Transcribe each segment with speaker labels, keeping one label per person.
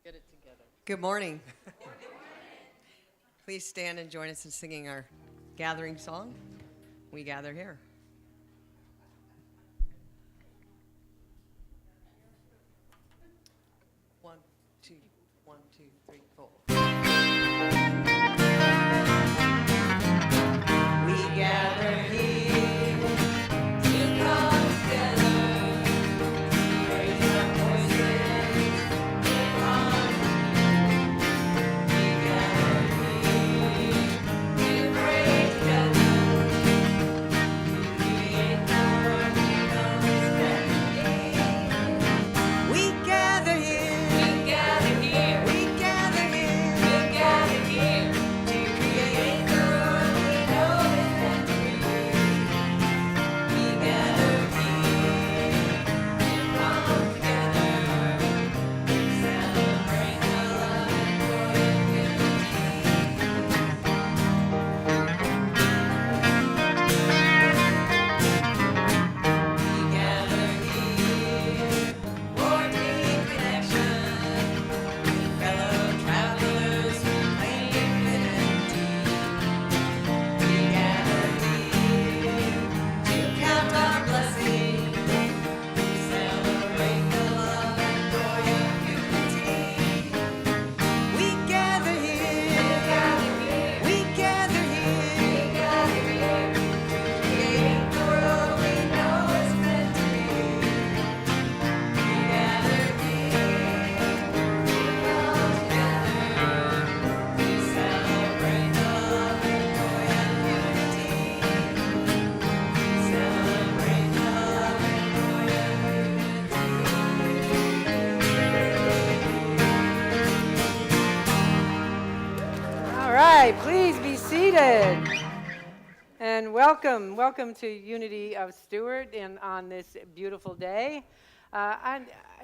Speaker 1: Get it together.
Speaker 2: Good morning. Please stand and join us in singing our gathering song, We Gather Here. 1, 2, 1, 2, 3, 4. We gather here to come together, raise our voices in harmony. We gather here to pray together, create the world we know is better. We gather here. We gather here. We gather here. We gather here to create the world we know is better. We gather here to come together, celebrate the love and joy of unity. We gather here for deep connection, fellow travelers who claim divinity. We gather here to count our blessings, celebrate the love and joy of unity. We gather here, we gather here, to create the world we know is meant to be. We gather here to come together, to celebrate the love and joy of unity. Celebrate the love and joy of unity.
Speaker 3: All right, please be seated. And welcome to Unity of Stewart on this beautiful day. I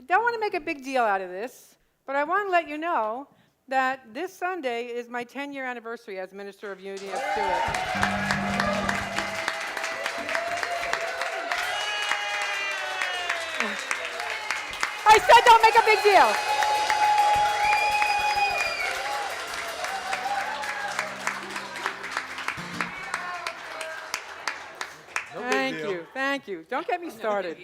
Speaker 3: don't want to make a big deal out of this, but I want to let you know that this Sunday is my 10-year anniversary as minister of Unity of Stewart. I said don't make a big deal. Thank you. Don't get me started.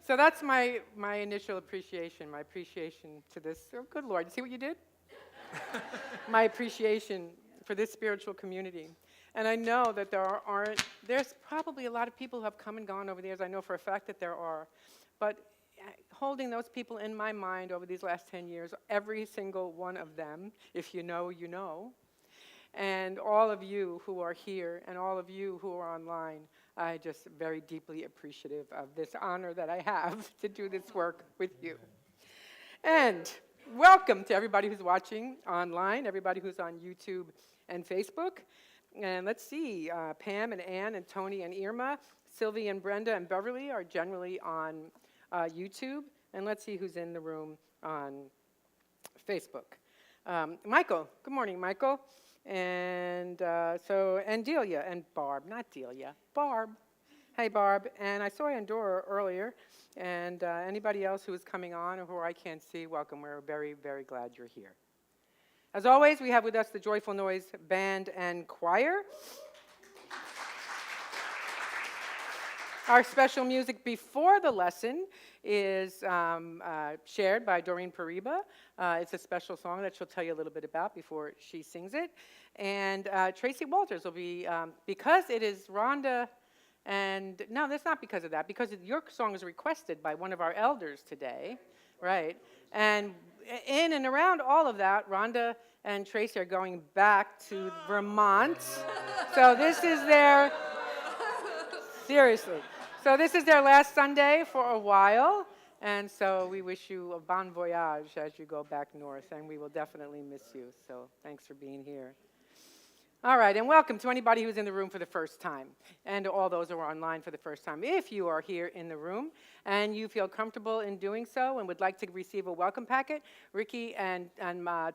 Speaker 3: So that's my initial appreciation, my appreciation to this. Oh, good Lord, you see what you did? My appreciation for this spiritual community. And I know that there's probably a lot of people who have come and gone over the years. I know for a fact that there are. But holding those people in my mind over these last 10 years, every single one of them, if you know, you know. And all of you who are here and all of you who are online, I just very deeply appreciative of this honor that I have to do this work with you. And welcome to everybody who's watching online, everybody who's on YouTube and Facebook. And let's see, Pam and Ann and Tony and Irma, Sylvie and Brenda and Beverly are generally on YouTube. And let's see who's in the room on Facebook. Michael, good morning, Michael. And and Delia and Barb, not Delia, Barb. Hey, Barb. And I saw Andorra earlier. And anybody else who is coming on or who I can't see, welcome. We're very, very glad you're here. As always, we have with us the Joyful Noise Band and Choir. Our special music before the lesson is shared by Doreen Pariba. It's a special song that she'll tell you a little bit about before she sings it. And Tracy Walters will be, because it is Rhonda, and no, that's not because of that, because your song is requested by one of our elders today, right? And in and around all of that, Rhonda and Tracy are going back to Vermont. So this is their, seriously. So this is their last Sunday for a while, and so we wish you a bon voyage as you go back north, and we will definitely miss you, so thanks for being here. All right, and welcome to anybody who's in the room for the first time, and to all those who are online for the first time. If you are here in the room and you feel comfortable in doing so and would like to receive a welcome packet, Ricky and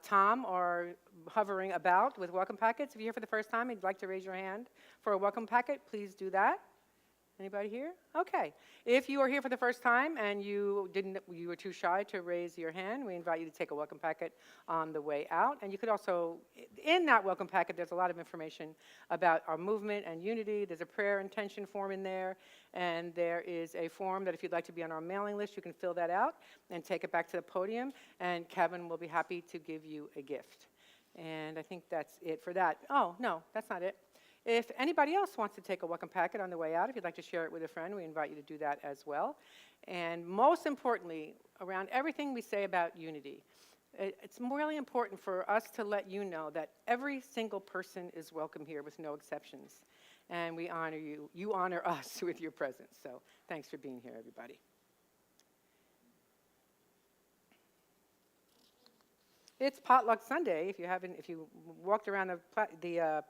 Speaker 3: Tom are hovering about with welcome packets. If you're here for the first time and you'd like to raise your hand for a welcome packet, please do that. Anybody here? Okay. If you are here for the first time and you were too shy to raise your hand, we invite you to take a welcome packet on the way out. And you could also, in that welcome packet, there's a lot of information about our movement and unity. There's a prayer intention form in there, and there is a form that if you'd like to be on our mailing list, you can fill that out and take it back to the podium, and Kevin will be happy to give you a gift. And I think that's it for that. Oh, no, that's not it. If anybody else wants to take a welcome packet on the way out, if you'd like to share it with a friend, we invite you to do that as well. And most importantly, around everything we say about unity, it's really important for us to let you know that every single person is welcome here with no exceptions. And we honor you. You honor us with your presence. So thanks for being here, everybody. It's Potluck Sunday. If you walked around the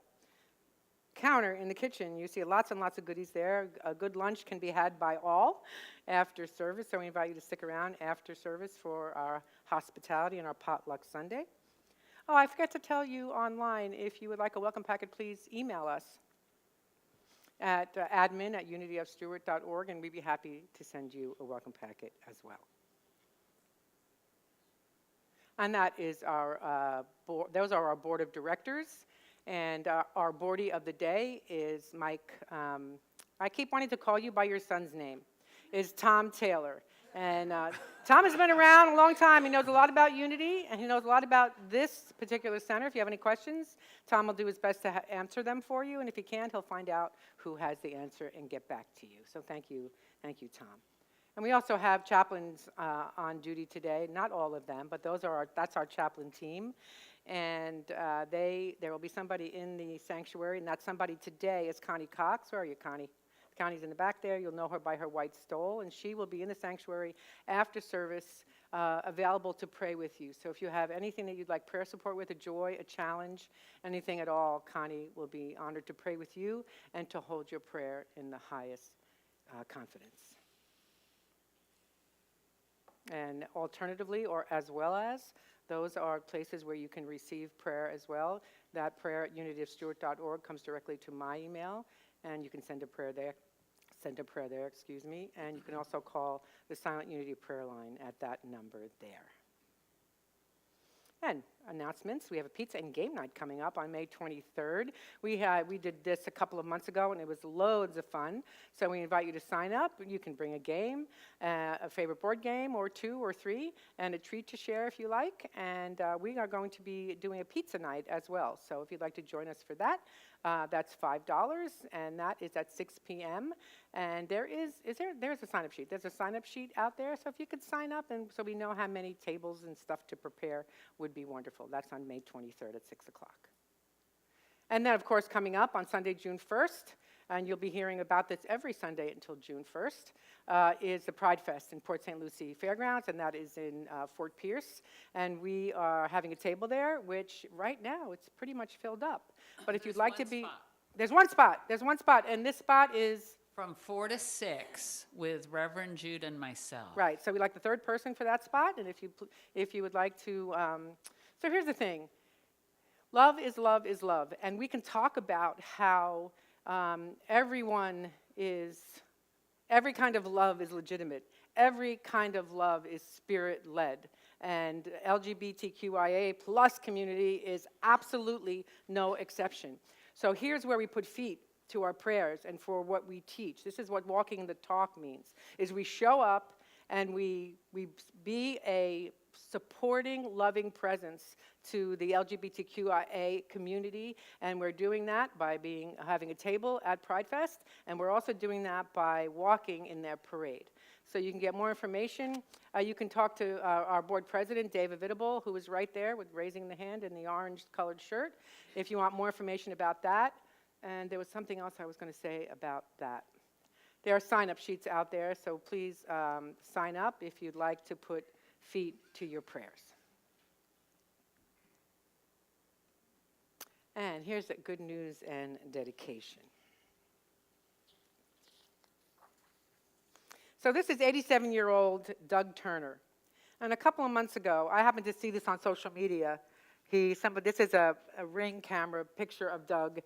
Speaker 3: counter in the kitchen, you see lots and lots of goodies there. A good lunch can be had by all after service, so we invite you to stick around after service for our hospitality and our Potluck Sunday. Oh, I forgot to tell you online, if you would like a welcome packet, please email us at admin@unityofstewart.org, and we'd be happy to send you a welcome packet as well. And that is those are our board of directors. And our boardie of the day is Mike. I keep wanting to call you by your son's name. Is Tom Taylor. And Tom has been around a long time. He knows a lot about Unity, and he knows a lot about this particular center. If you have any questions, Tom will do his best to answer them for you. And if he can't, he'll find out who has the answer and get back to you. So thank you, Tom. And we also have chaplains on duty today. Not all of them, but that's our chaplain team. And there will be somebody in the sanctuary, and that somebody today is Connie Cox. Where are you, Connie? Connie's in the back there. You'll know her by her white stole, and she will be in the sanctuary after service, available to pray with you. So if you have anything that you'd like prayer support with, a joy, a challenge, anything at all, Connie will be honored to pray with you and to hold your prayer in the highest confidence. And alternatively, or as well as, those are places where you can receive prayer as well. That prayer at unityofstewart.org comes directly to my email, and you can send a prayer there, and you can also call the Silent Unity prayer line at that number there. And announcements, we have a pizza and game night coming up on May 23rd. We did this a couple of months ago, and it was loads of fun. So we invite you to sign up. You can bring a game, a favorite board game, or 2 or 3, and a treat to share if you like. And we are going to be doing a pizza night as well. So if you'd like to join us for that, that's $5, and that is at 6 p.m. And there's a sign-up sheet. There's a sign-up sheet out there, so if you could sign up, and so we know how many tables and stuff to prepare, would be wonderful. That's on May 23rd at 6 o'clock. And then, of course, coming up on Sunday, June 1st, and you'll be hearing about this every Sunday until June 1st, is the Pride Fest in Port St. Lucie Fairgrounds, and that is in Fort Pierce. And we are having a table there, which right now it's pretty much filled up. But if you'd like to be, there's one spot, and this spot is
Speaker 1: from 4 to 6 with Reverend Jude and myself.
Speaker 3: right. So we like the third person for that spot, and if you would like to, so here's the thing. Love is love is love, and we can talk about how every kind of love is legitimate. Every kind of love is spirit-led, and LGBTQIA plus community is absolutely no exception. So here's where we put feet to our prayers and for what we teach. This is what walking the talk means, is we show up and we be a supporting, loving presence to the LGBTQIA community, and we're doing that by having a table at Pride Fest, and we're also doing that by walking in their parade. So you can get more information. You can talk to our board president, Dave Avitable, who is right there with raising the hand in the orange-colored shirt, if you want more information about that. And there was something else I was going to say about that. There are sign-up sheets out there, so please sign up if you'd like to put feet to your prayers. And here's the good news and dedication. So this is 87-year-old Doug Turner. And a couple of months ago, I happened to see this on social media. This is a Ring camera picture of Doug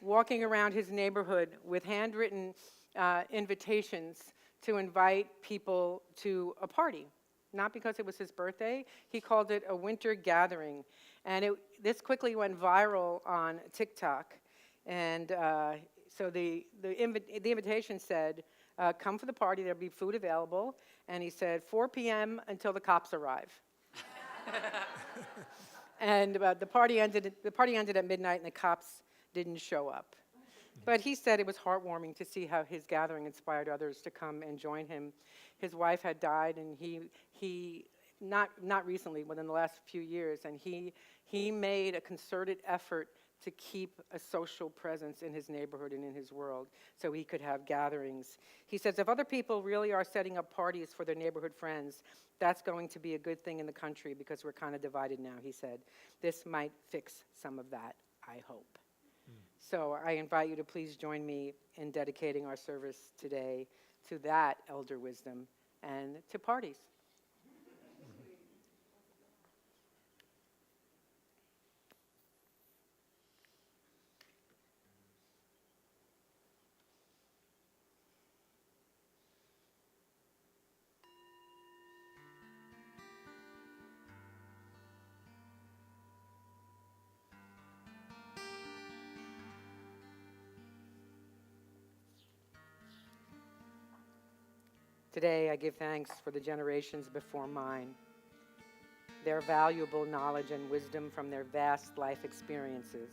Speaker 3: walking around his neighborhood with handwritten invitations to invite people to a party. Not because it was his birthday. He called it a winter gathering. And this quickly went viral on TikTok. And so the invitation said, come for the party, there'll be food available. And he said, 4 p.m. until the cops arrive. And the party ended at midnight, and the cops didn't show up. But he said it was heartwarming to see how his gathering inspired others to come and join him. His wife had died, and he not recently, within the last few years, and he made a concerted effort to keep a social presence in his neighborhood and in his world so he could have gatherings. He says, if other people really are setting up parties for their neighborhood friends, that's going to be a good thing in the country because we're kind of divided now, he said. This might fix some of that, I hope. So I invite you to please join me in dedicating our service today to that elder wisdom and to parties. Today, I give thanks for the generations before mine, their valuable knowledge and wisdom from their vast life experiences.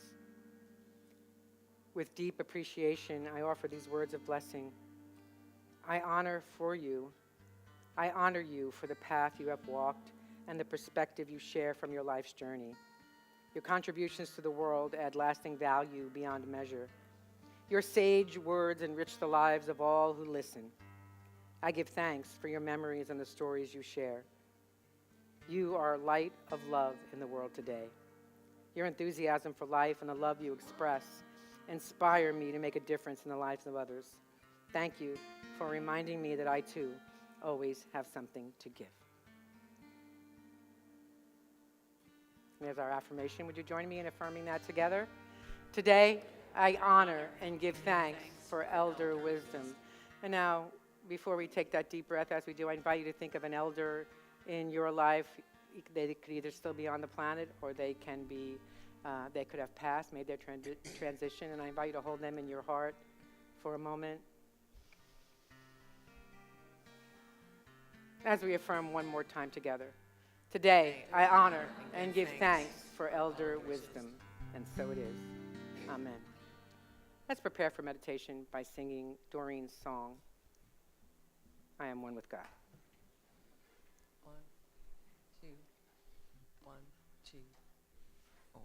Speaker 3: With deep appreciation, I offer these words of blessing. I honor you for the path you have walked and the perspective you share from your life's journey. Your contributions to the world add lasting value beyond measure. Your sage words enrich the lives of all who listen. I give thanks for your memories and the stories you share. You are a light of love in the world today. Your enthusiasm for life and the love you express inspire me to make a difference in the lives of others. Thank you for reminding me that I, too, always have something to give. There's our affirmation. Would you join me in affirming that together? Today, I honor and give thanks for elder wisdom. And now, before we take that deep breath, as we do, I invite you to think of an elder in your life. They could either still be on the planet, or they could have passed, made their transition, and I invite you to hold them in your heart for a moment. As we affirm one more time together. Today, I honor and give thanks for elder wisdom, and so it is. Amen. Let's prepare for meditation by singing Doreen's song, I Am One with God.
Speaker 2: 1, 2, 1, 2, 4.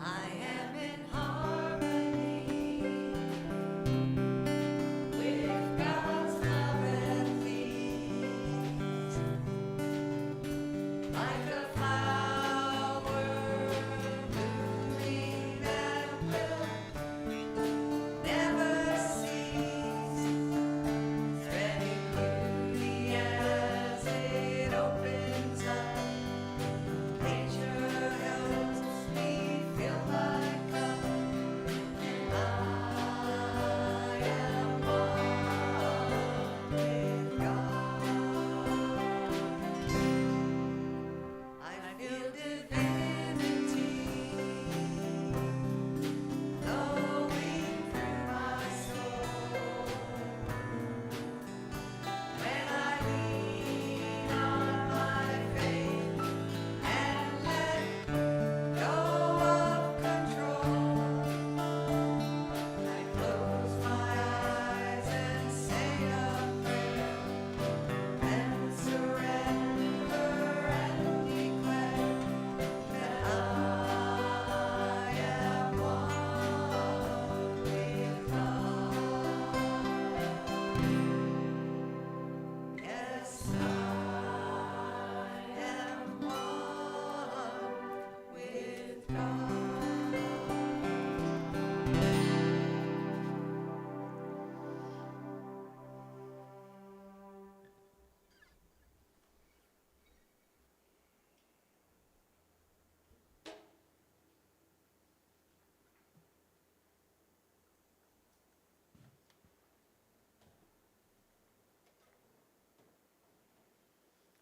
Speaker 2: I am in harmony with God's love and peace, like a flower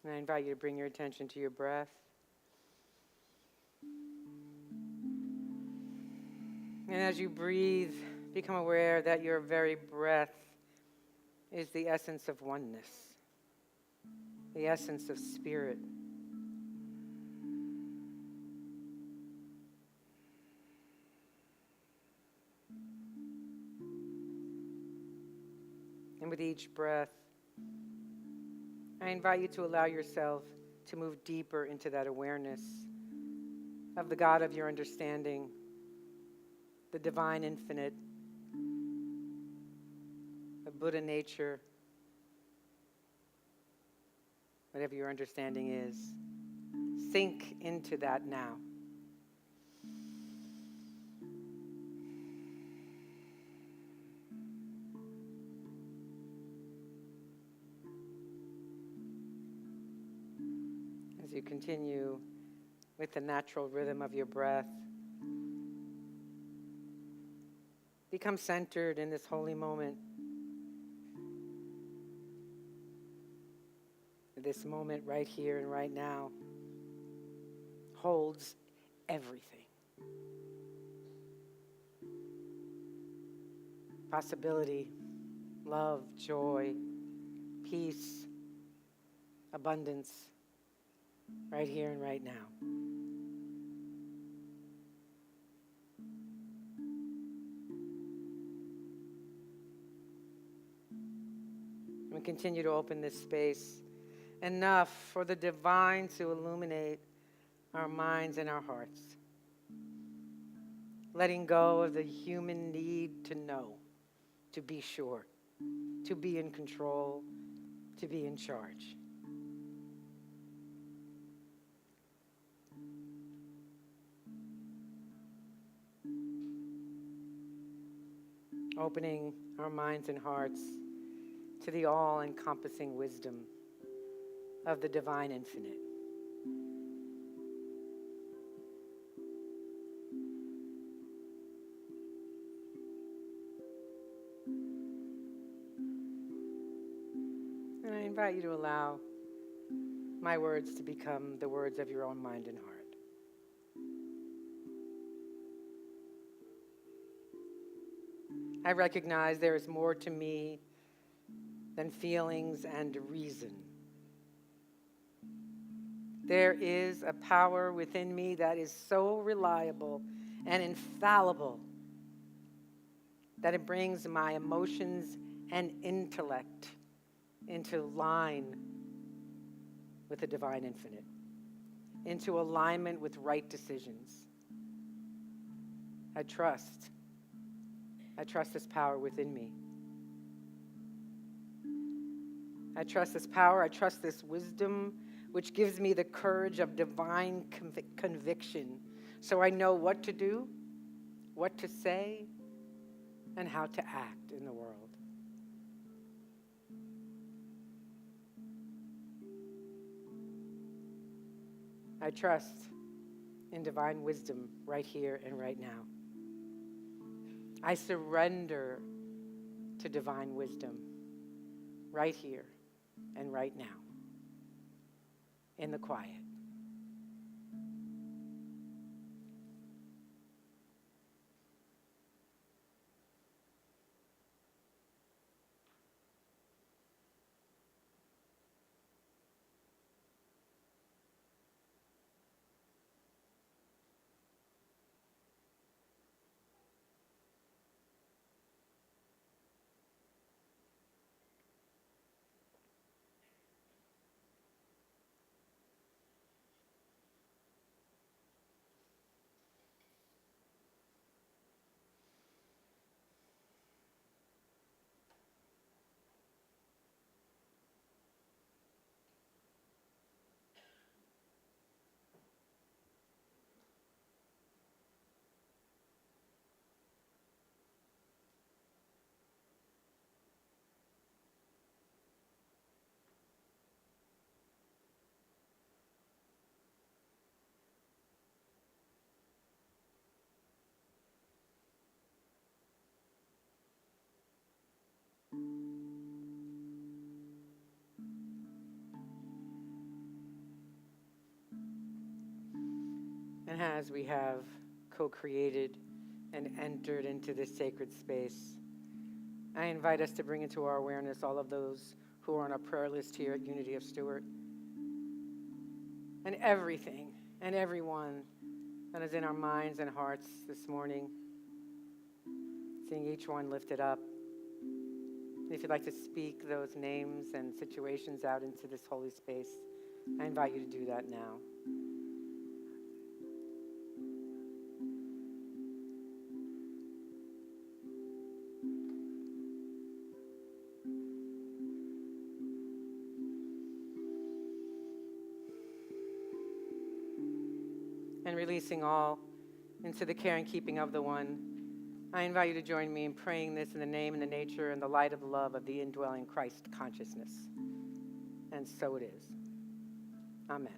Speaker 3: And I invite you to bring your attention to your breath. And as you breathe, become aware that your very breath is the essence of oneness, the essence of spirit. And with each breath, I invite you to allow yourself to move deeper into that awareness of the God of your understanding, the divine infinite, the Buddha nature, whatever your understanding is. Sink into that now. As you continue with the natural rhythm of your breath, become centered in this holy moment. This moment right here and right now holds everything. Possibility, love, joy, peace, abundance, right here and right now. We continue to open this space enough for the divine to illuminate our minds and our hearts. Letting go of the human need to know, to be sure, to be in control, to be in charge. Opening our minds and hearts to the all-encompassing wisdom of the divine infinite. And I invite you to allow my words to become the words of your own mind and heart. I recognize there is more to me than feelings and reason. There is a power within me that is so reliable and infallible that it brings my emotions and intellect into line with the divine infinite, into alignment with right decisions. I trust this power within me. I trust this power, I trust this wisdom, which gives me the courage of divine conviction, so I know what to do, what to say, and how to act in the world. I trust in divine wisdom right here and right now. I surrender to divine wisdom right here and right now in the quiet. And as we have co-created and entered into this sacred space, I invite us to bring into our awareness all of those who are on our prayer list here at Unity of Stewart, and everything and everyone that is in our minds and hearts this morning, seeing each one lifted up. And if you'd like to speak those names and situations out into this holy space, I invite you to do that now. And releasing all into the care and keeping of the One, I invite you to join me in praying this in the name and the nature and the light of the love of the indwelling Christ consciousness. And so it is. Amen.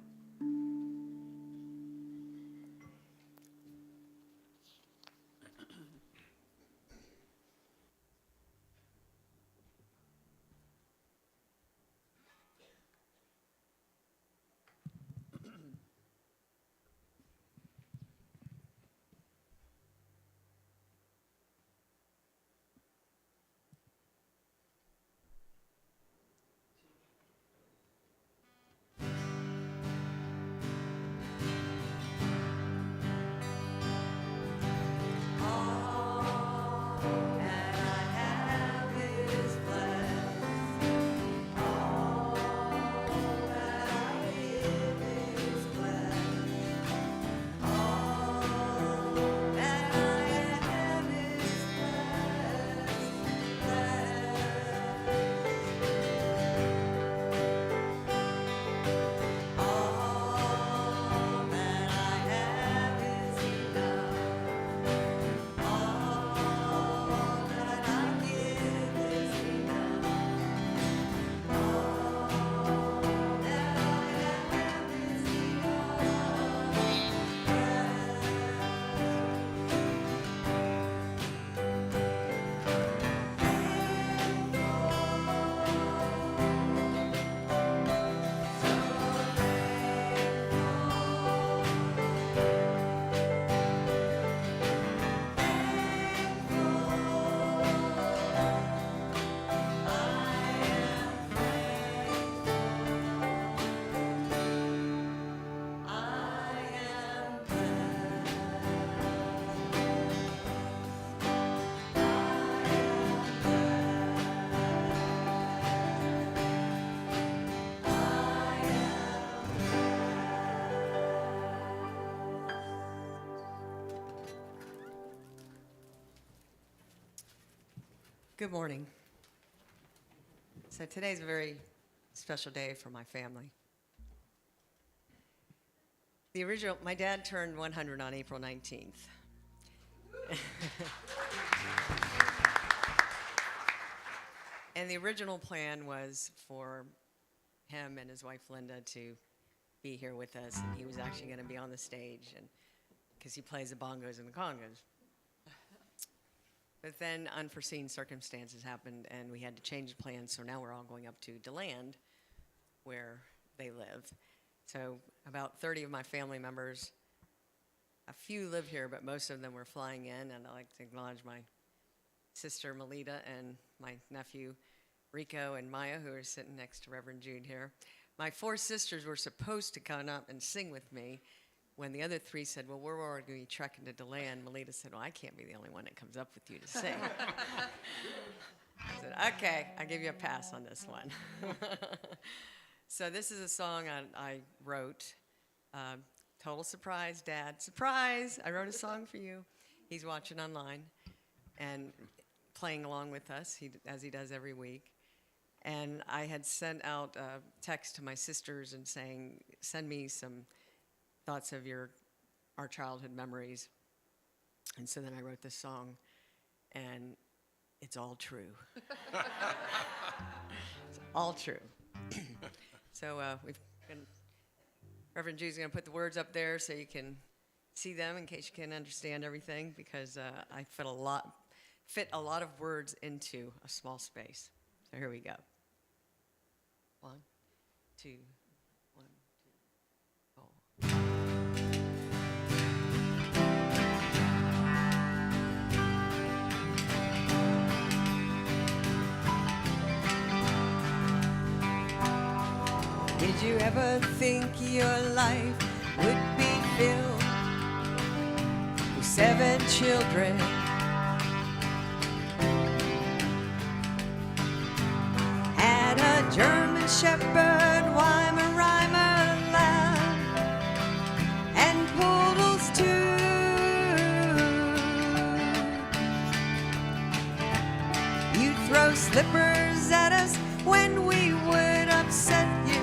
Speaker 4: Good morning. So today's a very special day for my family. My dad turned 100 on April 19th. And the original plan was for him and his wife Linda to be here with us, and he was actually going to be on the stage, and because he plays the bongos and the congas. But then unforeseen circumstances happened, and we had to change the plans, so now we're all going up to DeLand, where they live. So about 30 of my family members, a few live here, but most of them were flying in, and I'd like to acknowledge my sister Melita and my nephew Rico and Maya, who are sitting next to Reverend Jude here. My 4 sisters were supposed to come up and sing with me. When the other 3 said, well, we're already going to be trekking to DeLand, Melita said, well, I can't be the only one that comes up with you to sing. I said, okay, I'll give you a pass on this one. So this is a song I wrote. Total surprise, Dad. Surprise! I wrote a song for you. He's watching online and playing along with us, as he does every week. And I had sent out a text to my sisters and saying, send me some thoughts of our childhood memories. And so then I wrote this song, and it's all true. It's all true. So Reverend Jude's going to put the words up there so you can see them in case you can't understand everything, because I fit a lot of words into a small space. So here we go. 1, 2, 1, 2, 4.
Speaker 2: ever think your life would be filled with 7 children? Had a German Shepherd, Weimaraner lamb, and poodles too. You throw slippers at us when we would upset you.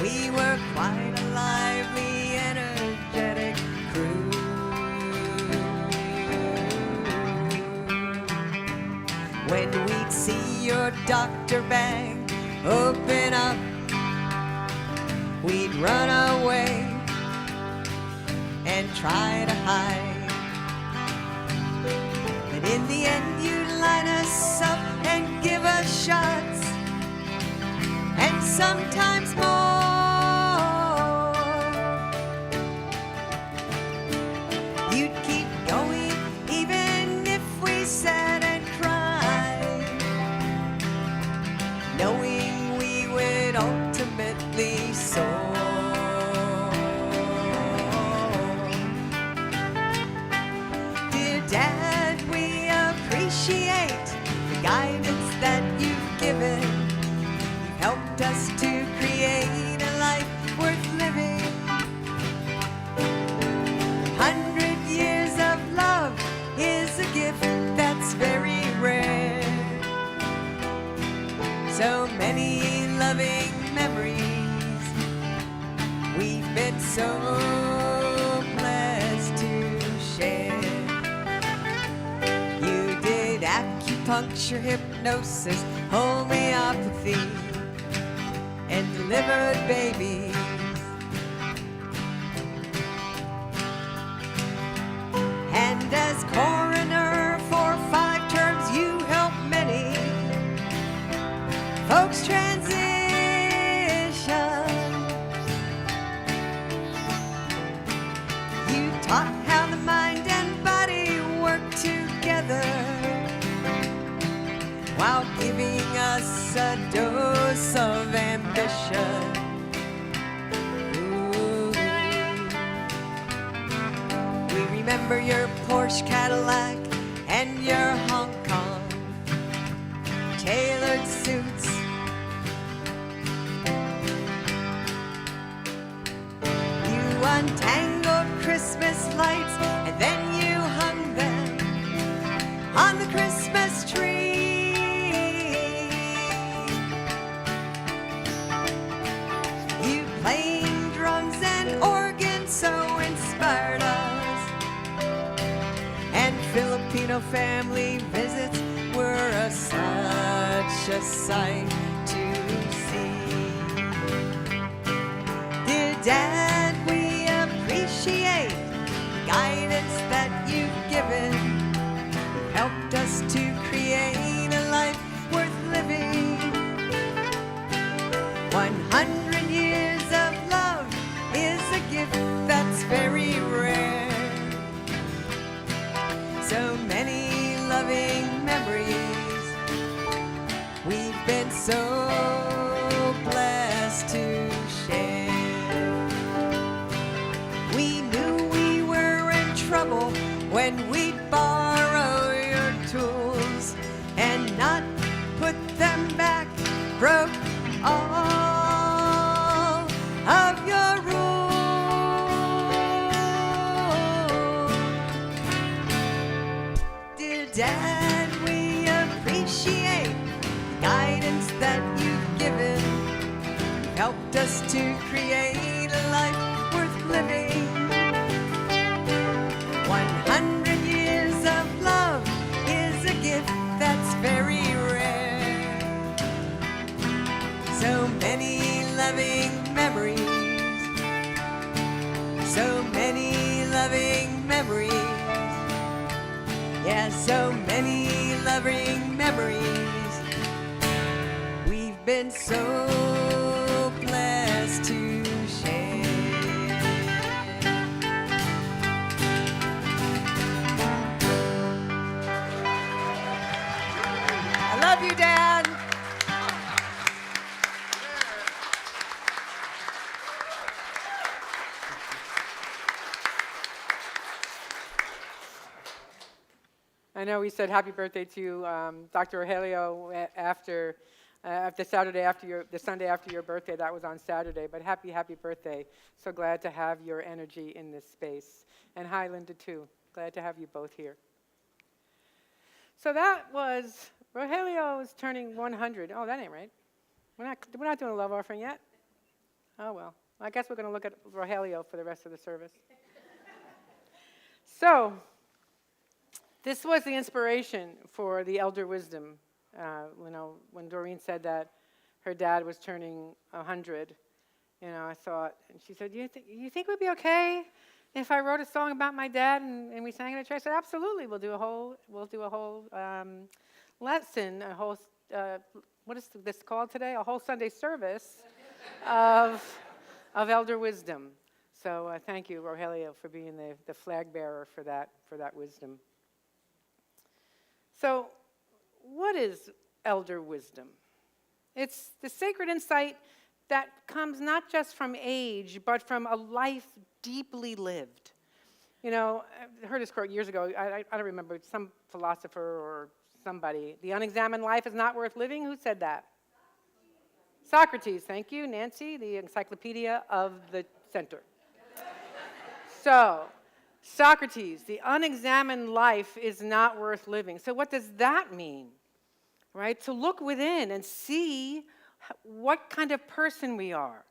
Speaker 2: We were quite a lively, energetic crew. When we'd see your doctor bag open up, we'd run away and try to hide. But in the end, you'd line us up and give us shots, and sometimes more. You'd keep going even if we sat and cried, knowing we would ultimately soar. Dear Dad, we appreciate the guidance that you've given. You've helped us to create a life worth living. 100 years of love is a gift that's very rare. So many loving memories we've been so blessed to share. You did acupuncture, hypnosis, homeopathy, and delivered babies. And as coroner for 5 terms, you helped many folks transition. You taught how the mind and body work together while giving us a dose of ambition. Ooh. We remember your Porsche Cadillac and your Hong Kong tailored suits. You untangled Christmas lights and then you hung them on the Christmas tree. You playing drums and organs so inspired us, and Filipino family visits were such a sight to see. Dear Dad, we appreciate the guidance that you've given. You've helped us to create a life worth living. 100 years of love is a gift that's very rare. So many loving memories we've been so blessed to share. We knew we were in trouble when we'd borrow your tools and not put them back, broke all of your rules. Dear Dad, we appreciate the guidance that you've given. You've helped us to create a life worth living. 100 years of love is a gift that's very rare. So many loving memories. So many loving memories. Yeah, so many loving memories. We've been so blessed to share. I love you, Dad.
Speaker 3: I know we said happy birthday to Dr. Rogelio after the Sunday after your birthday. That was on Saturday, but happy birthday. So glad to have your energy in this space. And hi, Linda, too. Glad to have you both here. So that was, Rogelio is turning 100. Oh, that ain't right. We're not doing a love offering yet. Oh, well. I guess we're going to look at Rogelio for the rest of the service. So, this was the inspiration for the elder wisdom. When Doreen said that her dad was turning 100, I thought, and she said, you think it would be okay if I wrote a song about my dad and we sang it at church? I said, absolutely. We'll do a whole lesson, a whole what is this called today? A whole Sunday service of elder wisdom. So thank you, Rogelio, for being the flag bearer for that wisdom. So, what is elder wisdom? It's the sacred insight that comes not just from age, but from a life deeply lived. I heard this quote years ago. I don't remember, some philosopher or somebody. The unexamined life is not worth living. Who said that? Socrates. Thank you, Nancy, the encyclopedia of the center. So, Socrates, the unexamined life is not worth living. So what does that mean? Right? To look within and see what kind of person we are.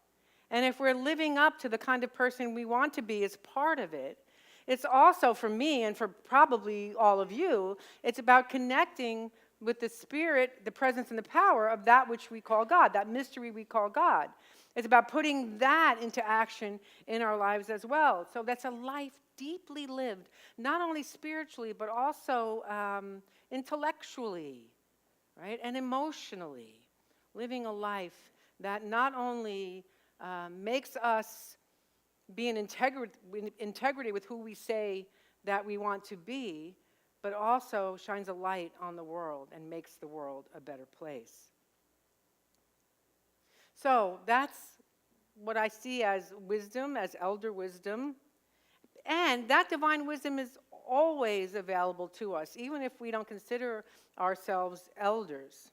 Speaker 3: And if we're living up to the kind of person we want to be as part of it, it's also, for me and for probably all of you, it's about connecting with the spirit, the presence and the power of that which we call God, that mystery we call God. It's about putting that into action in our lives as well. So that's a life deeply lived, not only spiritually, but also intellectually, right, and emotionally. Living a life that not only makes us be in integrity with who we say that we want to be, but also shines a light on the world and makes the world a better place. So that's what I see as wisdom, as elder wisdom. And that divine wisdom is always available to us, even if we don't consider ourselves elders.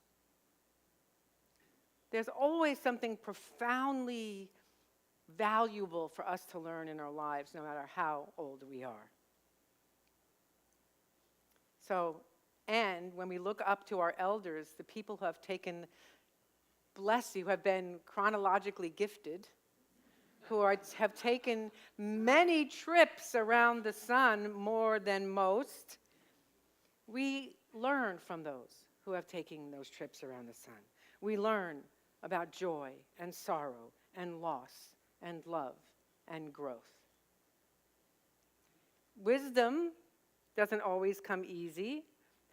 Speaker 3: There's always something profoundly valuable for us to learn in our lives, no matter how old we are. So, and when we look up to our elders, the people who have taken, bless you, who have been chronologically gifted, who have taken many trips around the sun more than most, we learn from those who have taken those trips around the sun. We learn about joy and sorrow and loss and love and growth. Wisdom doesn't always come easy.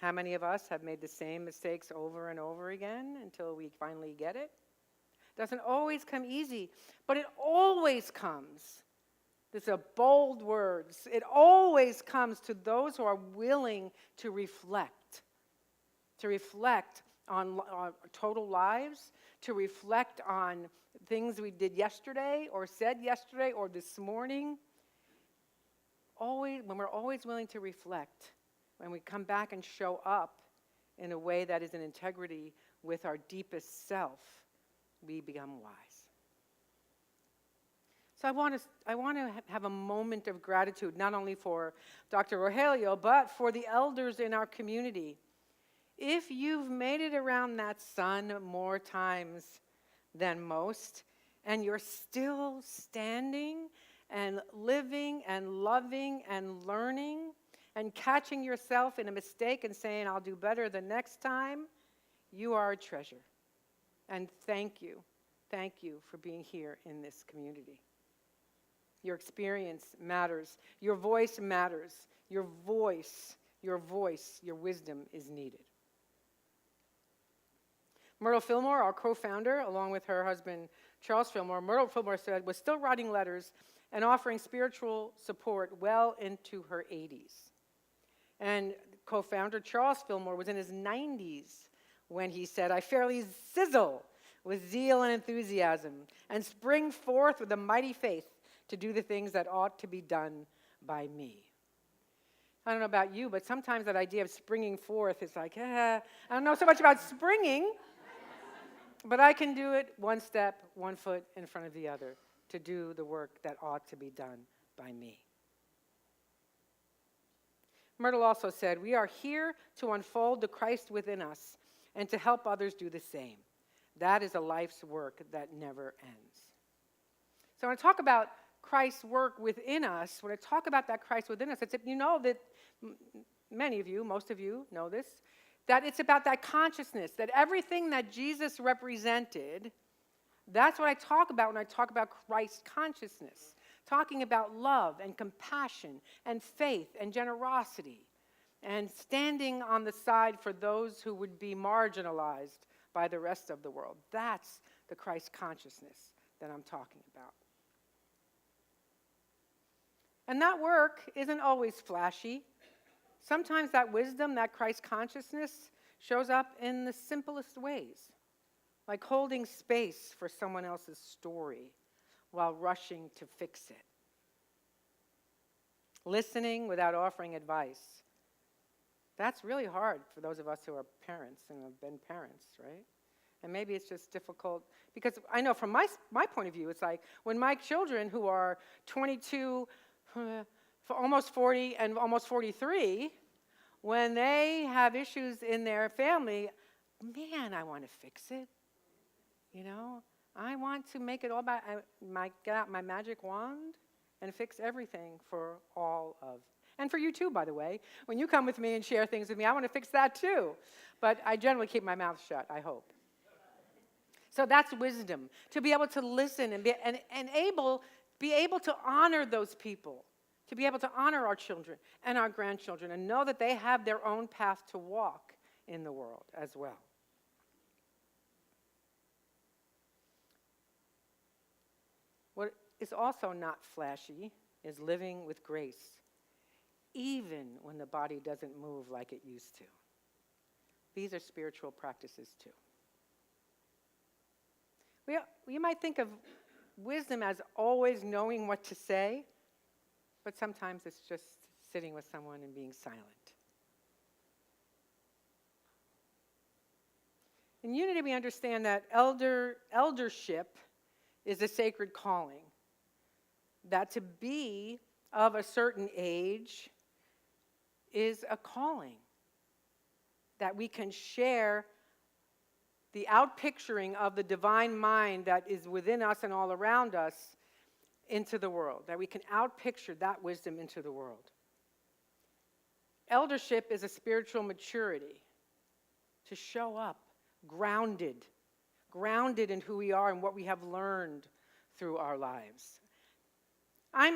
Speaker 3: How many of us have made the same mistakes over and over again until we finally get it? Doesn't always come easy, but it always comes. These are bold words. It always comes to those who are willing to reflect on our total lives, to reflect on things we did yesterday or said yesterday or this morning. When we're always willing to reflect, when we come back and show up in a way that is in integrity with our deepest self, we become wise. So I want to have a moment of gratitude, not only for Dr. Rogelio, but for the elders in our community. If you've made it around that sun more times than most, and you're still standing and living and loving and learning and catching yourself in a mistake and saying, I'll do better the next time, you are a treasure. And thank you for being here in this community. Your experience matters. Your voice matters. Your wisdom is needed. Myrtle Fillmore, our co-founder, along with her husband, Charles Fillmore, Myrtle Fillmore said, was still writing letters and offering spiritual support well into her 80s. And co-founder Charles Fillmore was in his 90s when he said, I fairly sizzle with zeal and enthusiasm and spring forth with a mighty faith to do the things that ought to be done by me. I don't know about you, but sometimes that idea of springing forth is like, I don't know so much about springing, but I can do it one step, one foot in front of the other to do the work that ought to be done by me. Myrtle also said, we are here to unfold the Christ within us and to help others do the same. That is a life's work that never ends. So when I talk about Christ's work within us, when I talk about that Christ within us, it's, you know that many of you, most of you know this, that it's about that consciousness, that everything that Jesus represented, that's what I talk about when I talk about Christ consciousness. Talking about love and compassion and faith and generosity and standing on the side for those who would be marginalized by the rest of the world. That's the Christ consciousness that I'm talking about. And that work isn't always flashy. Sometimes that wisdom, that Christ consciousness, shows up in the simplest ways, like holding space for someone else's story while rushing to fix it. Listening without offering advice. That's really hard for those of us who are parents and have been parents, right? And maybe it's just difficult, because I know from my point of view, it's like when my children who are 22, for almost 40 and almost 43, when they have issues in their family, man, I want to fix it, you know? I want to make it all about, get out my magic wand and fix everything for all of. And for you too, by the way. When you come with me and share things with me, I want to fix that too. But I generally keep my mouth shut, I hope. So that's wisdom, to be able to listen and be able to honor those people, to be able to honor our children and our grandchildren and know that they have their own path to walk in the world as well. What is also not flashy is living with grace, even when the body doesn't move like it used to. These are spiritual practices too. We might think of wisdom as always knowing what to say, but sometimes it's just sitting with someone and being silent. In Unity, we understand that eldership is a sacred calling, that to be of a certain age is a calling, that we can share the outpicturing of the divine mind that is within us and all around us into the world, that we can outpicture that wisdom into the world. Eldership is a spiritual maturity, to show up grounded in who we are and what we have learned through our lives. I'll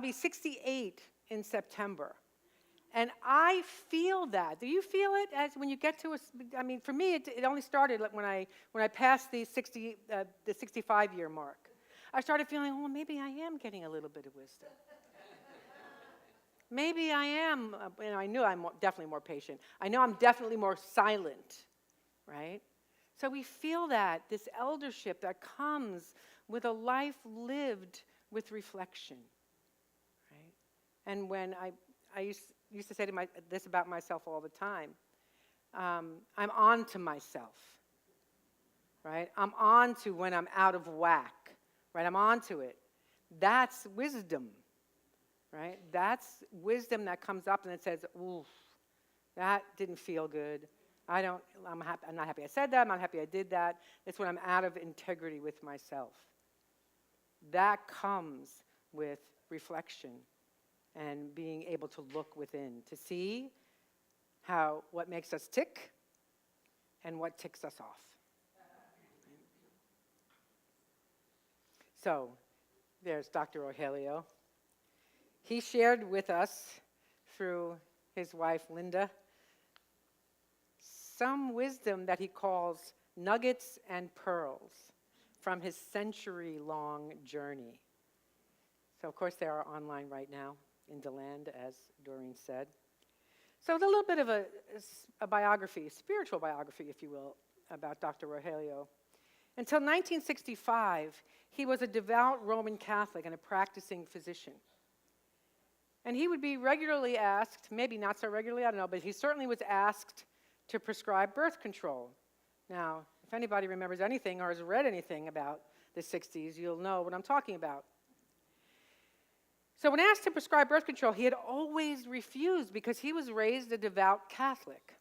Speaker 3: be 68 in September. And I feel that. Do you feel it as when you get to for me, it only started when I passed the 65-year mark. I started feeling, well, maybe I am getting a little bit of wisdom. Maybe I am, and I knew I'm definitely more patient. I know I'm definitely more silent, right? So we feel that, this eldership that comes with a life lived with reflection, right? And when I used to say this about myself all the time, I'm on to myself, right? I'm on to when I'm out of whack, right? I'm on to it. That's wisdom, right? That's wisdom that comes up and it says, oof, that didn't feel good. I'm not happy I said that. I'm not happy I did that. It's when I'm out of integrity with myself. That comes with reflection and being able to look within to see what makes us tick and what ticks us off. So there's Dr. Rogelio. He shared with us through his wife, Linda, some wisdom that he calls nuggets and pearls from his century-long journey. So, of course, they are online right now in DeLand, as Doreen said. So a little bit of a biography, a spiritual biography, if you will, about Dr. Rogelio. Until 1965, he was a devout Roman Catholic and a practicing physician. And he would be regularly asked, maybe not so regularly, I don't know, but he certainly was asked to prescribe birth control. Now, if anybody remembers anything or has read anything about the 60s, you'll know what I'm talking about. So when asked to prescribe birth control, he had always refused because he was raised a devout Catholic.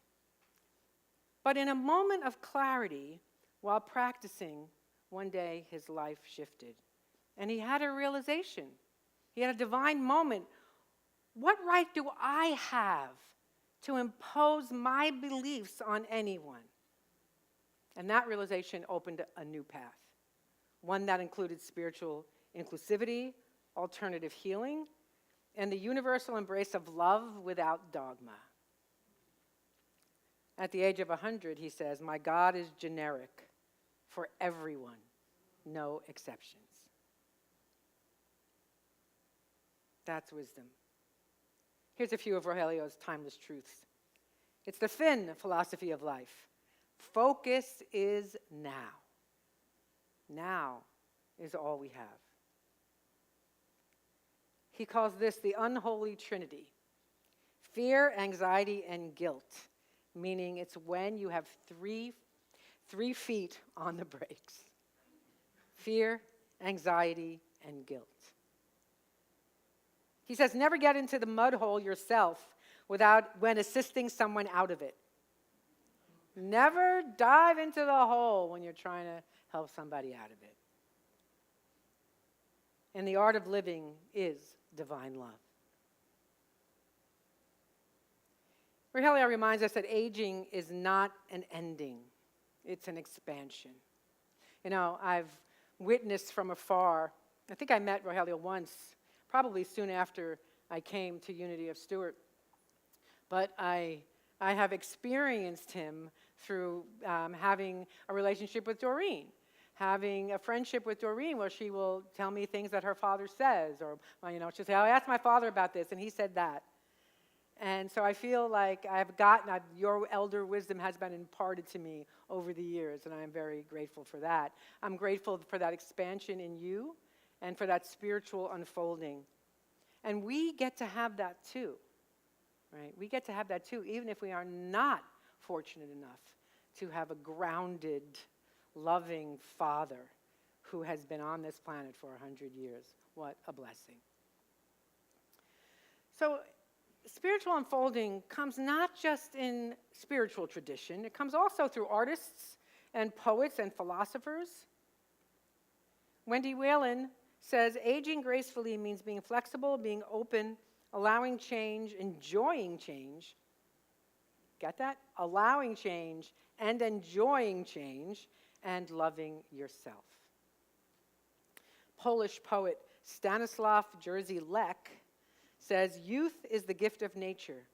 Speaker 3: But in a moment of clarity, while practicing, one day his life shifted. And he had a realization. He had a divine moment. What right do I have to impose my beliefs on anyone? And that realization opened a new path, one that included spiritual inclusivity, alternative healing, and the universal embrace of love without dogma. At the age of 100, he says, "My God is generic for everyone, no exceptions." That's wisdom. Here's a few of Rogelio's timeless truths. It's the Finn philosophy of life. Focus is now. Now is all we have. He calls this the unholy trinity. Fear, anxiety, and guilt, meaning it's when you have three feet on the brakes. Fear, anxiety, and guilt. He says, never get into the mud hole yourself when assisting someone out of it. Never dive into the hole when you're trying to help somebody out of it. And the art of living is divine love. Rogelio reminds us that aging is not an ending, it's an expansion. You know, I've witnessed from afar, I think I met Rogelio once, probably soon after I came to Unity of Stewart, but I have experienced him through having a relationship with Doreen, having a friendship with Doreen where she will tell me things that her father says, or she'll say, "Oh, I asked my father about this, and he said that." And so I feel like your elder wisdom has been imparted to me over the years, and I am very grateful for that. I'm grateful for that expansion in you and for that spiritual unfolding. And we get to have that too, right? We get to have that too, even if we are not fortunate enough to have a grounded, loving Father who has been on this planet for 100 years. What a blessing. So spiritual unfolding comes not just in spiritual tradition, it comes also through artists and poets and philosophers. Wendy Whalen says, aging gracefully means being flexible, being open, allowing change, enjoying change. Get that? Allowing change and enjoying change and loving yourself. Polish poet Stanislaw Jerzy Lec says, youth is the gift of nature,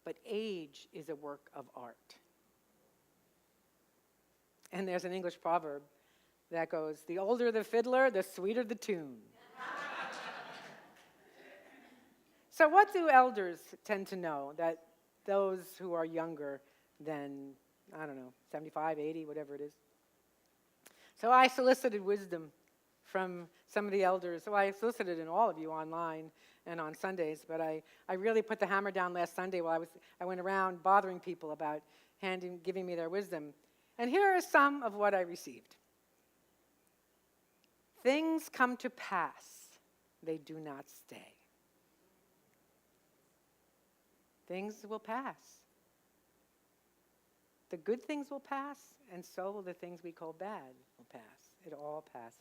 Speaker 3: but age is a work of art. And there's an English proverb that goes, the older the fiddler, the sweeter the tune. So what do elders tend to know that those who are younger than, 75, 80, whatever it is? So I solicited wisdom from some of the elders. So I solicited in all of you online and on Sundays, but I really put the hammer down last Sunday while I went around bothering people about giving me their wisdom. And here are some of what I received. Things come to pass, they do not stay. Things will pass. The good things will pass, and so will the things we call bad will pass. It all passes.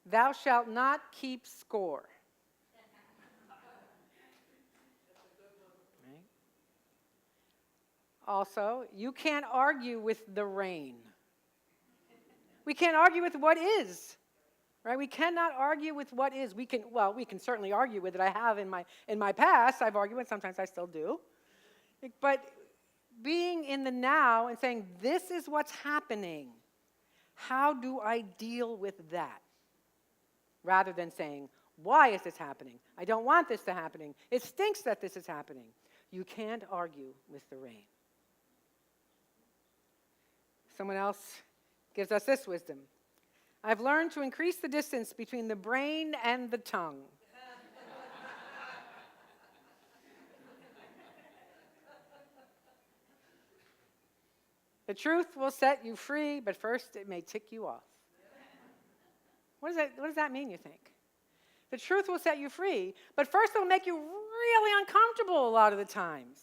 Speaker 3: Thou shalt not keep score. Right? Also, you can't argue with the rain. We can't argue with what is. Right? We cannot argue with what is. We can certainly argue with it. I have in my past, I've argued with it, sometimes I still do. But being in the now and saying, this is what's happening. How do I deal with that? Rather than saying, why is this happening? I don't want this to happen. It stinks that this is happening. You can't argue with the rain. Someone else gives us this wisdom. I've learned to increase the distance between the brain and the tongue. The truth will set you free, but first it may tick you off. What does that mean, you think? The truth will set you free, but first it'll make you really uncomfortable a lot of the times.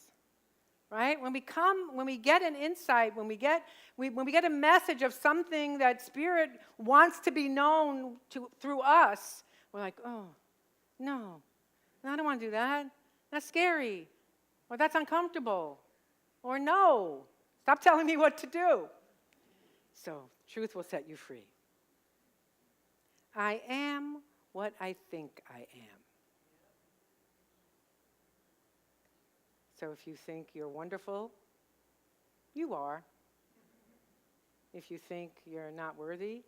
Speaker 3: Right? When we get an insight, when we get a message of something that Spirit wants to be known through us, we're like, oh, no, I don't want to do that. That's scary, or that's uncomfortable, or no, stop telling me what to do. So, truth will set you free. I am what I think I am. So if you think you're wonderful, you are. If you think you're not worthy,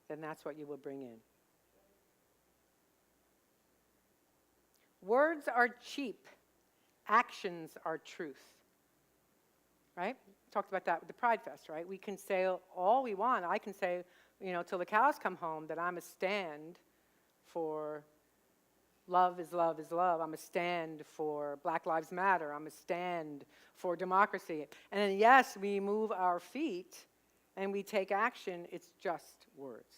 Speaker 3: then that's what you will bring in. Words are cheap. Actions are truth. Right? Talked about that with the Pride Fest, right? We can say all we want. I can say, till the cows come home, that I'm a stand for love is love is love. I'm a stand for Black Lives Matter. I'm a stand for democracy. And then, yes, we move our feet and we take action. It's just words.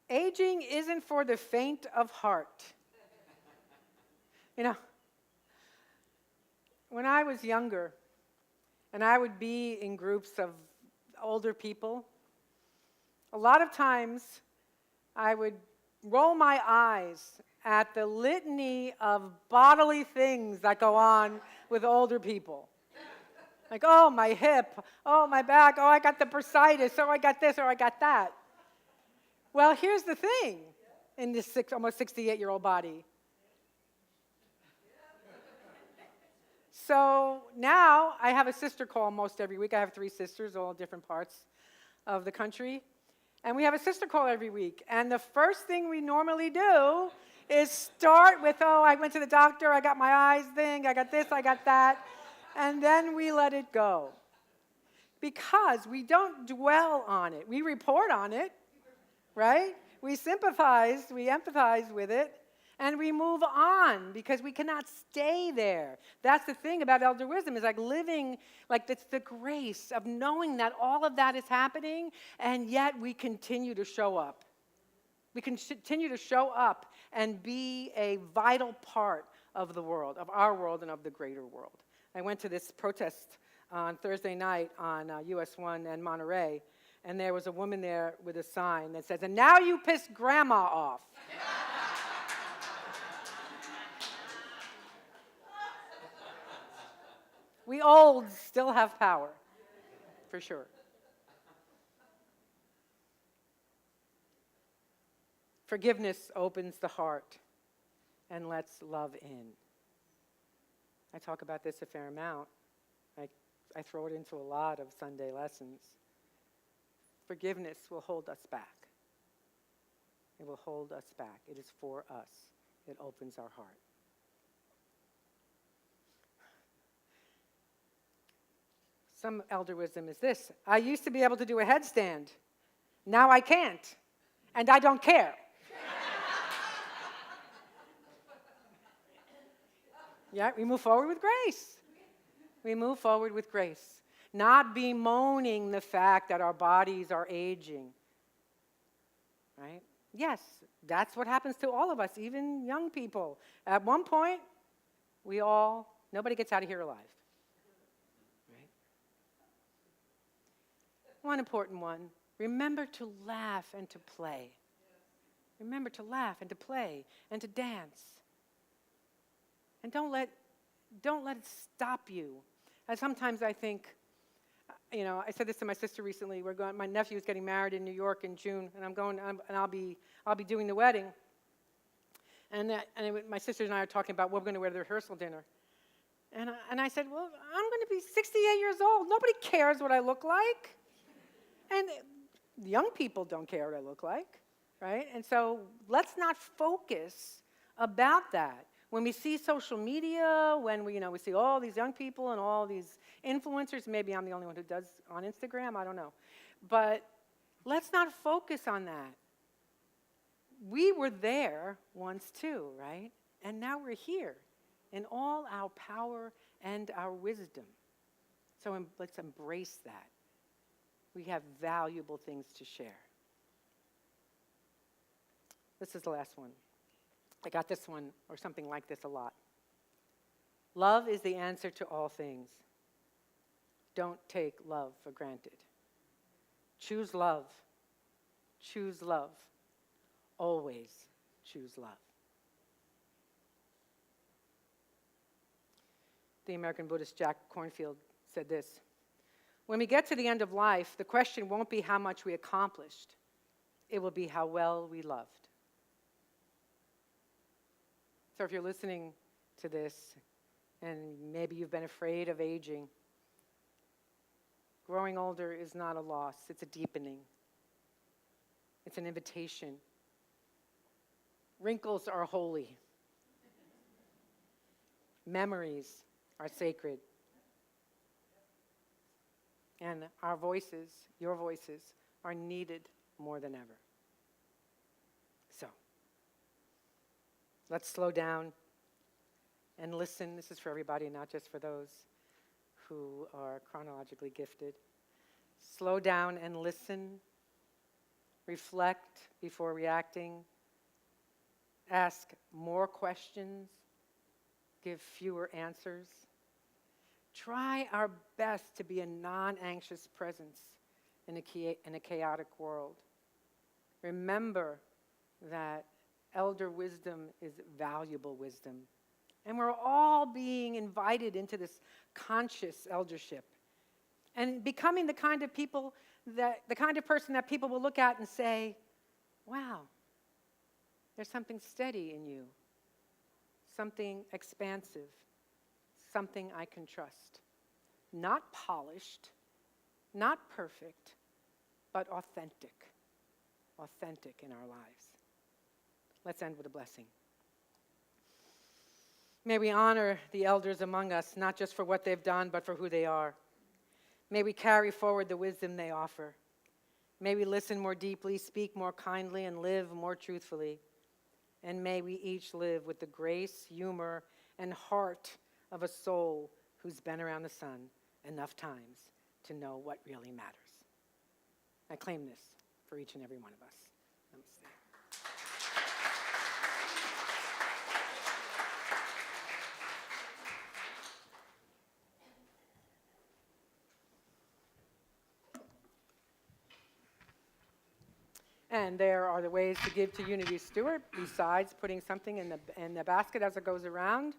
Speaker 3: Aging isn't for the faint of heart. When I was younger, and I would be in groups of older people, a lot of times I would roll my eyes at the litany of bodily things that go on with older people. Like, oh, my hip, oh, my back, oh, I got the bursitis, oh, I got this, or I got that. Well, here's the thing in this almost 68-year-old body. So now I have a sister call almost every week. I have 3 sisters, all different parts of the country. And we have a sister call every week. And the first thing we normally do is start with, oh, I went to the doctor, I got my eyes thing, I got this, I got that. And then we let it go. Because we don't dwell on it. We report on it, right? We sympathize, we empathize with it, and we move on because we cannot stay there. That's the thing about elder wisdom, is like living, like it's the grace of knowing that all of that is happening, and yet we continue to show up. We continue to show up and be a vital part of the world, of our world and of the greater world. I went to this protest on Thursday night on US 1 and Monterey, and there was a woman there with a sign that says, "And now you pissed grandma off." We olds still have power, for sure. Forgiveness opens the heart and lets love in. I talk about this a fair amount. I throw it into a lot of Sunday lessons. Forgiveness will hold us back. It will hold us back. It is for us. It opens our heart. Some elder wisdom is this: I used to be able to do a headstand. Now I can't, and I don't care. Yeah, we move forward with grace. We move forward with grace. Not bemoaning the fact that our bodies are aging. Right? Yes, that's what happens to all of us, even young people. At one point, nobody gets out of here alive. One important one, remember to laugh and to play. Remember to laugh and to play and to dance. And don't let it stop you. And sometimes I think, I said this to my sister recently. My nephew is getting married in New York in June, and I'll be doing the wedding. And my sisters and I are talking about what we're going to wear to the rehearsal dinner. And I said, well, I'm going to be 68 years old. Nobody cares what I look like. And young people don't care what I look like, right? And so let's not focus about that. When we see social media, when we see all these young people and all these influencers, maybe I'm the only one who does on Instagram, I don't know. But let's not focus on that. We were there once too, right? And now we're here in all our power and our wisdom. So let's embrace that. We have valuable things to share. This is the last one. I got this one or something like this a lot. Love is the answer to all things. Don't take love for granted. Choose love. Choose love. Always choose love. The American Buddhist Jack Kornfield said this: when we get to the end of life, the question won't be how much we accomplished. It will be how well we loved. So if you're listening to this, and maybe you've been afraid of aging, growing older is not a loss, it's a deepening. It's an invitation. Wrinkles are holy. Memories are sacred. And our voices, your voices, are needed more than ever. So, let's slow down and listen. This is for everybody, not just for those who are chronologically gifted. Slow down and listen. Reflect before reacting. Ask more questions. Give fewer answers. Try our best to be a non-anxious presence in a chaotic world. Remember that elder wisdom is valuable wisdom. And we're all being invited into this conscious eldership. And becoming the kind of person that people will look at and say, wow, there's something steady in you, something expansive, something I can trust. Not polished, not perfect, but authentic. Authentic in our lives. Let's end with a blessing. May we honor the elders among us, not just for what they've done, but for who they are. May we carry forward the wisdom they offer. May we listen more deeply, speak more kindly, and live more truthfully. And may we each live with the grace, humor, and heart of a soul who's been around the sun enough times to know what really matters. I claim this for each and every one of us. Namaste. And there are the ways to give to Unity Stewart besides putting something in the basket as it goes around.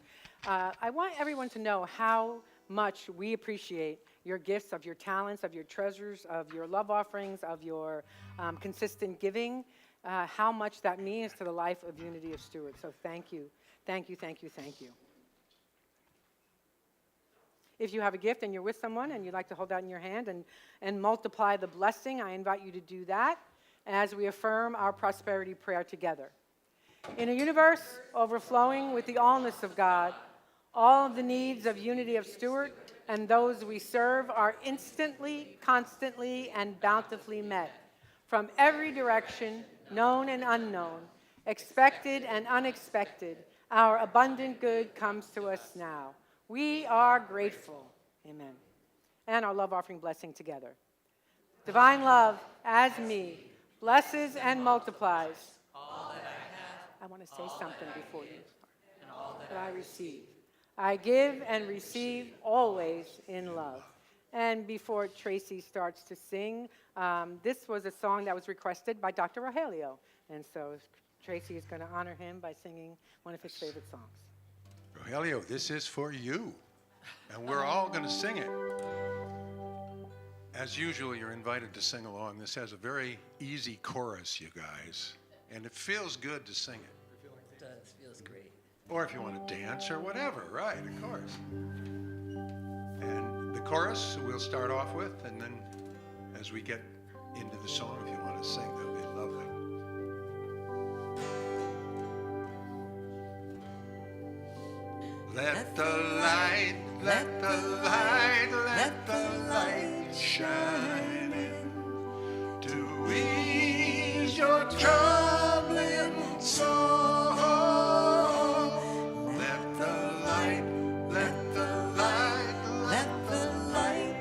Speaker 3: I want everyone to know how much we appreciate your gifts, of your talents, of your treasures, of your love offerings, of your consistent giving, how much that means to the life of Unity of Stewart. So thank you, thank you, thank you, thank you. If you have a gift and you're with someone and you'd like to hold that in your hand and multiply the blessing, I invite you to do that as we affirm our prosperity prayer together. In a universe overflowing with the allness of God, all of the needs of Unity of Stewart and those we serve are instantly, constantly, and bountifully met. From every direction, known and unknown, expected and unexpected, our abundant good comes to us now. We are grateful. Amen. And our love offering blessing together. Divine love, as me, blesses and multiplies all that I have. I want to say something before you start. And all that I receive. I give and receive always in love. And before Tracy starts to sing, this was a song that was requested by Dr. Rogelio. And so Tracy is going to honor him by singing one of his favorite songs.
Speaker 5: Rogelio, this is for you. And we're all going to sing it. As usual, you're invited to sing along. This has a very easy chorus, you guys. And it feels good to sing it.
Speaker 6: It does. Feels great.
Speaker 5: Or if you want to dance or whatever, right, of course. And the chorus we'll start off with, and then as we get into the song, if you want to sing, that would be lovely. Let the light, let the light, let the light shine in to ease your troubling soul. Let the light, let the light, let the light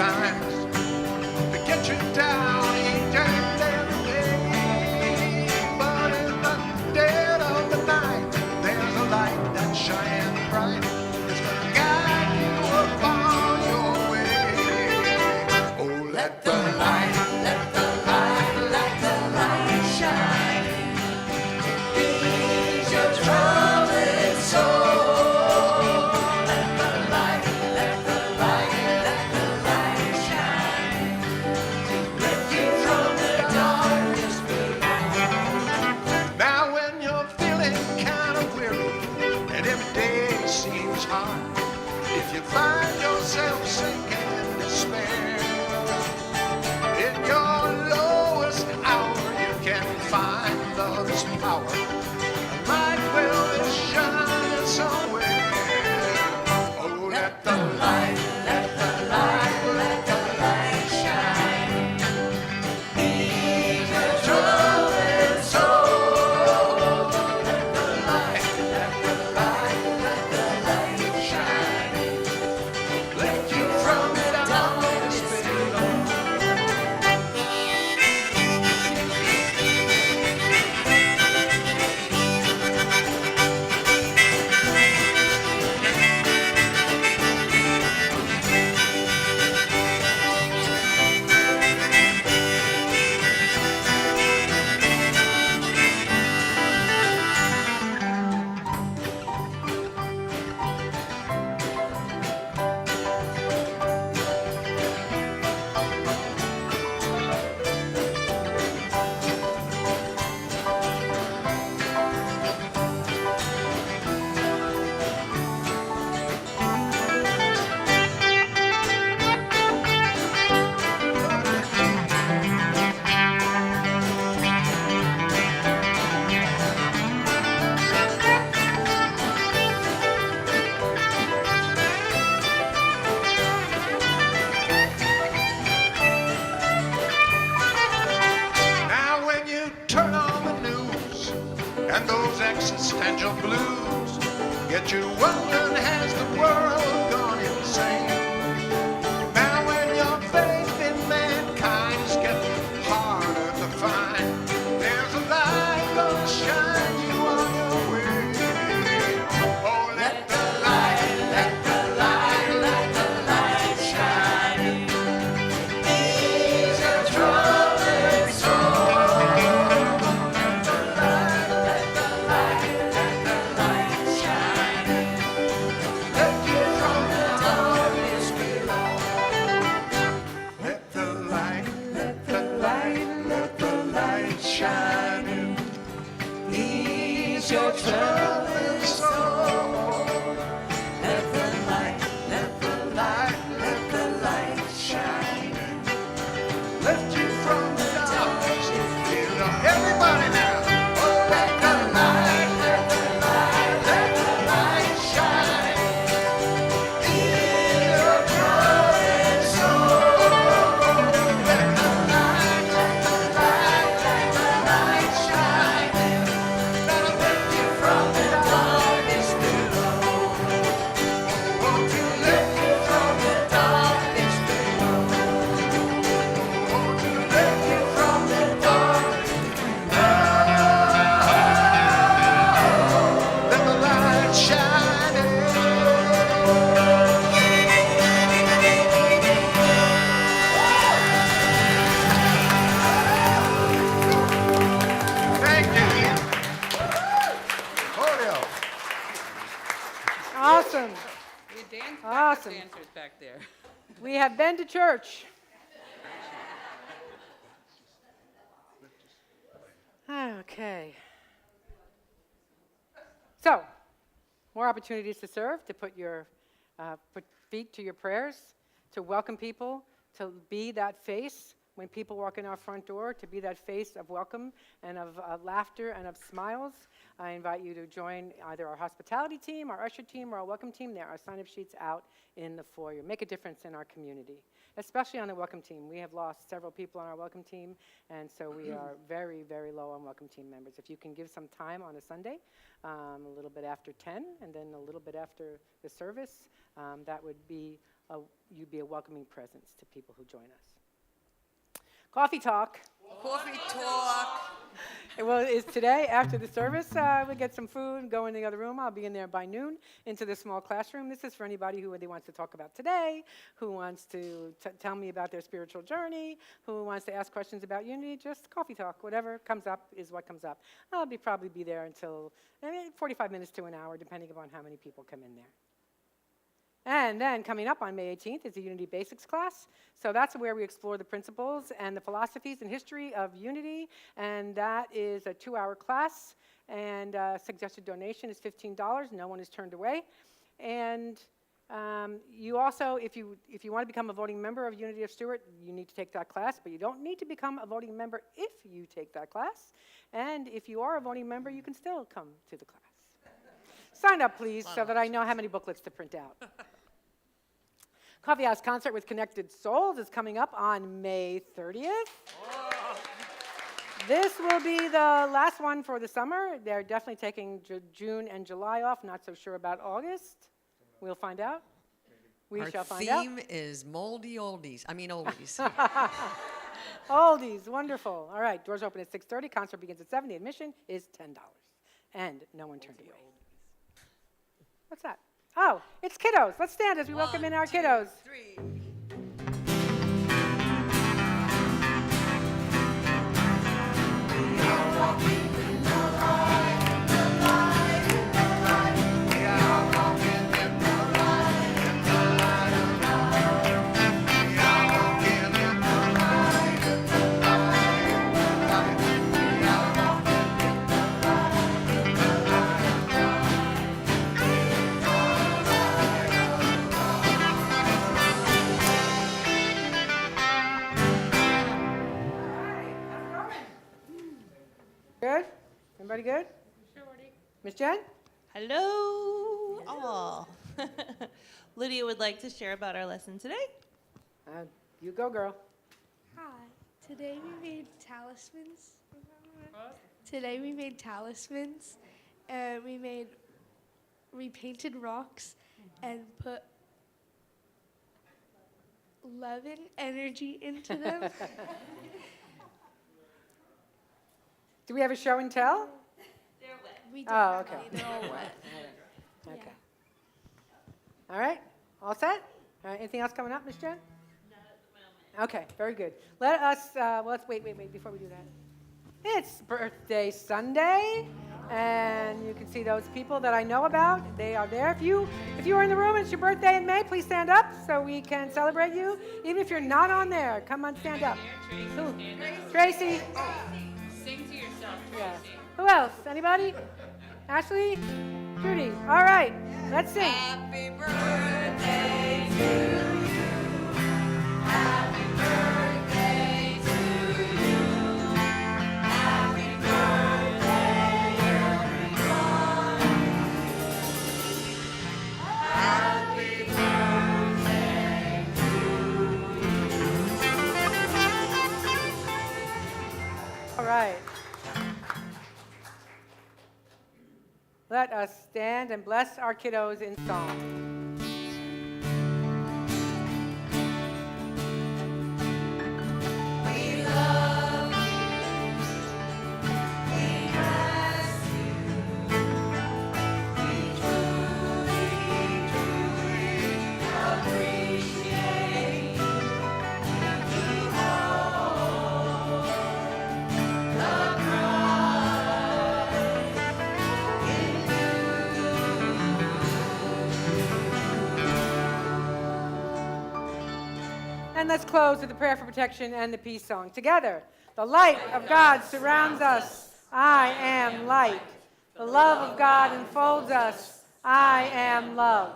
Speaker 5: times to get you down each and every day. But in the dead of the night, there's a light that shines bright. It's gonna guide you upon your way. Oh, let the light, let the light, let the light shine. Ease your troubled soul. Let the light, let the light, let the light shine. Lift you from the darkness below. Now when you're feeling kind of weary and every day seems hard, if you find yourself sinking in despair, in your lowest hour you can find love's power. A light will be shining somewhere. Oh, let the light, let the light, let the light shine. Ease your troubled soul. Let the light, let the light, let the light shine. Lift you from the darkness below. Now when you turn on the news and those existential blues get you wondering, has the world gone insane? Now when your faith in mankind is getting harder to find, there's a light gonna shine you on your way. Oh, let the light, let the light, let the light shine. Ease your troubled soul. Let the light, let the light, let the light shine. Lift you from the darkness below. Let the light, let the light, let the light shine. Ease your troubled soul. Let the light, let the light, let the light shine. Lift you from the darkness below. Everybody now. Oh, let the light, let the light, let the light shine. Ease your troubled soul. Let the light, let the light, let the light shine. That'll lift you from the darkness below. Won't you lift you from the darkness below? Won't you lift you from the darkness below? Let the light shine. Thank you. Julio.
Speaker 3: Awesome.
Speaker 1: We dance
Speaker 3: Awesome.
Speaker 1: dancers back there.
Speaker 3: We have been to church. Okay. So, more opportunities to serve, to put your put feet to your prayers, to welcome people, to be that face when people walk in our front door, to be that face of welcome and of laughter and of smiles. I invite you to join either our hospitality team, our usher team, or our welcome team. There are sign-up sheets out in the foyer. Make a difference in our community, especially on the welcome team. We have lost several people on our welcome team, and so we are very, very low on welcome team members. If you can give some time on a Sunday, a little bit after 10, and then a little bit after the service, that would be you'd be a welcoming presence to people who join us. Coffee talk.
Speaker 2: Coffee talk.
Speaker 3: Well, is today after the service. We get some food, go in the other room. I'll be in there by noon into the small classroom. This is for anybody who really wants to talk about today, who wants to tell me about their spiritual journey, who wants to ask questions about unity. Just coffee talk. Whatever comes up is what comes up. I'll probably be there until 45 minutes to an hour, depending upon how many people come in there. And then coming up on May 18th is the Unity Basics class. So that's where we explore the principles and the philosophies and history of unity. And that is a 2-hour class. And suggested donation is $15. No one is turned away. And you also, if you want to become a voting member of Unity of Stewart, you need to take that class. But you don't need to become a voting member if you take that class. And if you are a voting member, you can still come to the class. Sign up, please, so that I know how many booklets to print out. Coffee House Concert with Connected Souls is coming up on May 30th. This will be the last one for the summer. They're definitely taking June and July off. Not so sure about August. We'll find out. We shall find out.
Speaker 4: Our theme is moldy oldies. Oldies.
Speaker 3: Oldies, wonderful. All right, doors open at 6:30. Concert begins at 7. The admission is $10. And no one turned away. What's that? Oh, it's kiddos. Let's stand as we welcome in our kiddos.
Speaker 2: 3.
Speaker 3: Good? Everybody good? Miss Jen?
Speaker 6: Hello, all. Lydia would like to share about our lesson today.
Speaker 3: You go, girl.
Speaker 7: Hi. Today we made talismans. Today we made talismans, and we painted rocks and put love and energy into them.
Speaker 3: Do we have a show and tell?
Speaker 7: We
Speaker 3: Oh, okay.
Speaker 7: They're all wet.
Speaker 3: Okay.
Speaker 7: Yeah.
Speaker 3: All right. All set? All right. Anything else coming up, Miss Jen? Not at the moment. Okay. Very good. Let us. Let's wait before we do that. It's birthday Sunday, and you can see those people that I know about. They are there. If you are in the room and it's your birthday in May, please stand up so we can celebrate you. Even if you're not on there, come on, stand up. Who? Tracy.
Speaker 1: Sing to yourself,
Speaker 3: Yeah.
Speaker 1: Tracy.
Speaker 3: Who else? Anybody? Ashley? Judy? All right. Let's sing.
Speaker 2: Happy birthday to you. Happy birthday to you. Happy birthday, everyone. Happy birthday to you.
Speaker 3: All right. Let us stand and bless our kiddos in song.
Speaker 2: We love you. We bless you. We truly, truly appreciate you. You hold the prize in
Speaker 3: And let's close with the prayer for protection and the peace song. Together, the light of God surrounds us. I am light. The love of God enfolds us. I am love.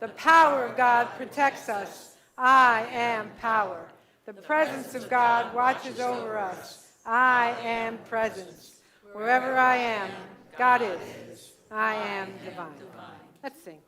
Speaker 3: The power of God protects us. I am power. The The presence of God watches over us. I am presence. Wherever I am, God is. I am divine. Let's sing.